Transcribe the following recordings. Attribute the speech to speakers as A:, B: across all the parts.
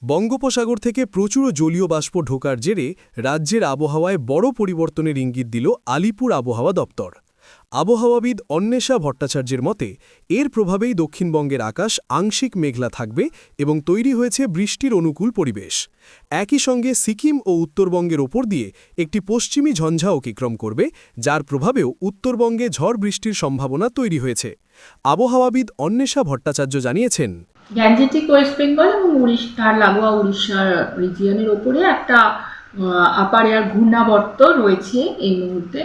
A: বঙ্গোপসাগর থেকে প্রচুর জলীয় বাষ্প ঢোকার জেরে রাজ্যের আবহাওয়ায় বড় পরিবর্তনের ইঙ্গিত দিল আলিপুর আবহাওয়া দপ্তর। আবহাওয়াবিদ অন্বেষা ভট্টাচার্যের মতে এর প্রভাবেই দক্ষিণবঙ্গের আকাশ আংশিক মেঘলা থাকবে এবং তৈরি হয়েছে বৃষ্টির অনুকূল পরিবেশ। একই সঙ্গে সিকিম ও উত্তরবঙ্গের ওপর দিয়ে একটি পশ্চিমী ঝঞ্ঝা অতিক্রম করবে, যার প্রভাবেও উত্তরবঙ্গে ঝড় বৃষ্টির সম্ভাবনা তৈরি হয়েছে। আবহাওয়াবিদ অন্বেষা ভট্টাচার্য জানিয়েছেন,
B: গ্যাঞ্জেটিক ওয়েস্ট বেঙ্গল এবং তার লাগোয়া উড়িষ্যার রিজিয়নের ওপরে একটা আপার এয়ার ঘূর্ণাবর্ত রয়েছে এই মুহূর্তে,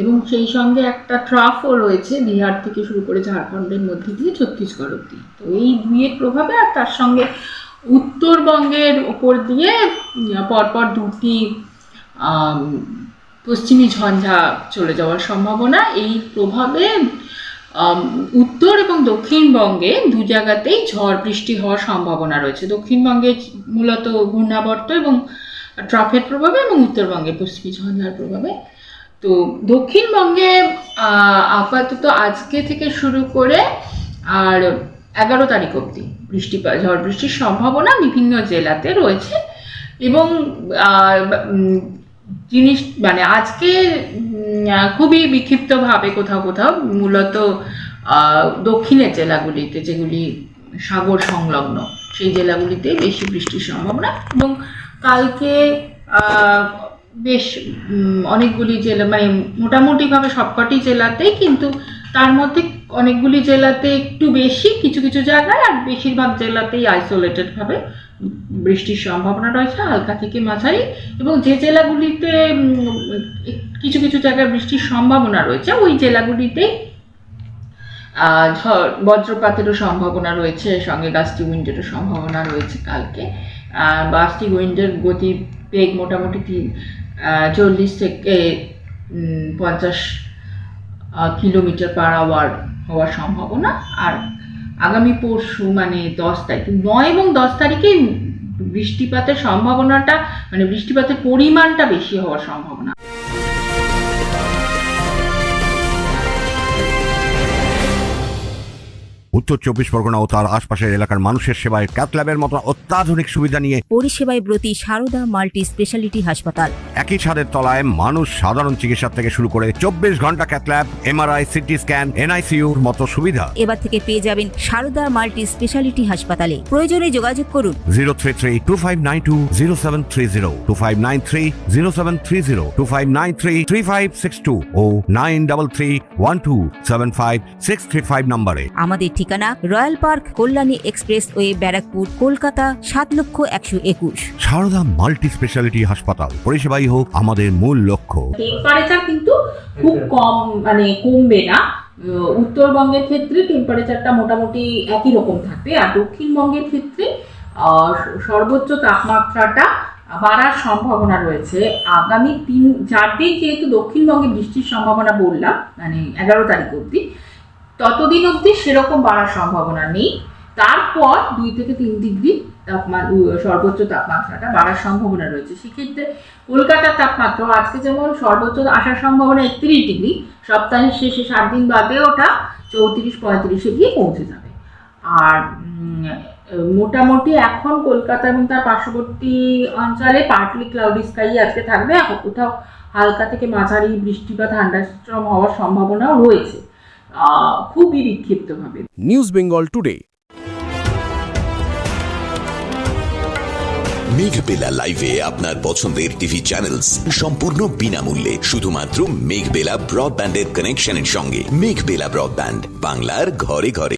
B: এবং সেই সঙ্গে একটা ট্রাফও রয়েছে বিহার থেকে শুরু করে ঝাড়খণ্ডের মধ্যে দিয়ে ছত্তিশগড় অব্দি। তো এই দুইয়ের প্রভাবে আর তার সঙ্গে উত্তরবঙ্গের ওপর দিয়ে পরপর দুটি পশ্চিমী ঝঞ্ঝা চলে যাওয়ার সম্ভাবনা। এই প্রভাবে উত্তর এবং দক্ষিণবঙ্গে দু জায়গাতেই ঝড় বৃষ্টি হওয়ার সম্ভাবনা রয়েছে। দক্ষিণবঙ্গে মূলত ঘূর্ণাবর্ত এবং ট্রাফের প্রভাবে এবং উত্তরবঙ্গে পশ্চিমী ঝঞ্ঝার প্রভাবে। তো দক্ষিণবঙ্গে আপাতত আজকে থেকে শুরু করে আর 11 তারিখ অবধি ঝড় বৃষ্টির সম্ভাবনা বিভিন্ন জেলাতে রয়েছে। এবং আজকে খুবই বিক্ষিপ্তভাবে কোথাও কোথাও মূলত দক্ষিণের জেলাগুলিতে, যেগুলি সাগর সংলগ্ন, সেই জেলাগুলিতে বেশি বৃষ্টির সম্ভাবনা। এবং কালকে বেশ অনেকগুলি জেলা, মোটামুটিভাবে সবকটি জেলাতেই, কিন্তু তার মধ্যে অনেকগুলি জেলাতে একটু বেশি, কিছু কিছু জায়গায়, আর বেশিরভাগ জেলাতেই আইসোলেটেডভাবে বৃষ্টির সম্ভাবনা রয়েছে, হালকা থেকে মাঝারি। এবং যে জেলাগুলিতে কিছু কিছু জায়গায় বৃষ্টির সম্ভাবনা রয়েছে, ওই জেলাগুলিতেই বজ্রপাতেরও সম্ভাবনা রয়েছে, সঙ্গে গাস্টি উইন্ডেরও সম্ভাবনা রয়েছে কালকে। গাস্টি উইন্ডের গতিবেগ মোটামুটি 40 থেকে 50 কিলোমিটার/আওয়ার হওয়ার সম্ভাবনা। আর আগামী পরশু 10 তারিখ, 9 এবং 10 তারিখে বৃষ্টিপাতের সম্ভাবনাটা, বৃষ্টিপাতের পরিমাণটা বেশি হওয়ার সম্ভাবনা।
C: উত্তর 24 পরগনা ও তার আশপাশের এলাকার মানুষের সেবায় ক্যাথ ল্যাবের মতো অত্যাধুনিক সুবিধা নিয়ে
D: পরিষেবায় ব্রতী সারদা মাল্টি স্পেশালিটি হাসপাতাল।
C: একই ছাদের তলায় মানুষ সাধারণ চিকিৎসা থেকে শুরু করে 24 ঘন্টা cath lab, MRI, CT scan, এনআইসিইউর মতো সুবিধা
D: এবার থেকে পেয়ে যাবেন সারদা মাল্টি স্পেশালিটি হাসপাতালে। প্রয়োজনে যোগাযোগ করুন
C: 033-2592-0730, 2593-0730, 2593-3562 ও 9331275635 নম্বরে।
D: আমাদের ঠিকানা Royal Park, Kalyani expressway, Barrackpore, Kolkata ৭,১২১।
C: সারদা মাল্টি স্পেশালিটি হাসপাতাল, পরিষেবাই হোক আমাদের মূল লক্ষ্য।
B: টেম্পারেচার কিন্তু খুব কম, কমবে না। উত্তরবঙ্গের ক্ষেত্রে টেম্পারেচারটা মোটামুটি একই রকম থাকবে, আর দক্ষিণবঙ্গের ক্ষেত্রে সর্বোচ্চ তাপমাত্রাটা বাড়ার সম্ভাবনা রয়েছে। আগামী 4 দিন যেহেতু দক্ষিণবঙ্গে বৃষ্টির সম্ভাবনা বললাম, 11 তারিখ অবধি, ততদিন অবধি সেরকম বাড়ার সম্ভাবনা নেই। তারপর 2 থেকে 3 ডিগ্রি সর্বোচ্চ তাপমাত্রাটা বাড়ার সম্ভাবনা রয়েছে। সেক্ষেত্রে কলকাতার তাপমাত্রা আজকে যেমন সর্বোচ্চ আসার সম্ভাবনা 31 ডিগ্রি, সপ্তাহের শেষে 7 দিন বাদে ওটা 34-35-এ গিয়ে পৌঁছে যাবে। আর মোটামুটি এখন কলকাতা এবং তার পার্শ্ববর্তী অঞ্চলে পার্টলি ক্লাউডি স্কাই আজকে থাকবে, কোথাও হালকা থেকে মাঝারি বৃষ্টি বা থান্ডারস্টর্ম হওয়ার সম্ভাবনাও রয়েছে, খুবই বিক্ষিপ্তভাবে।
A: News Bengal today.
E: মেঘবেলা লাইভে আপনার পছন্দের টিভি চ্যানেলস সম্পূর্ণ বিনামূল্যে, শুধুমাত্র মেঘবেলা ব্রডব্যান্ডের কানেকশনের সঙ্গে। মেঘবেলা ব্রডব্যান্ড, বাংলার ঘরে ঘরে।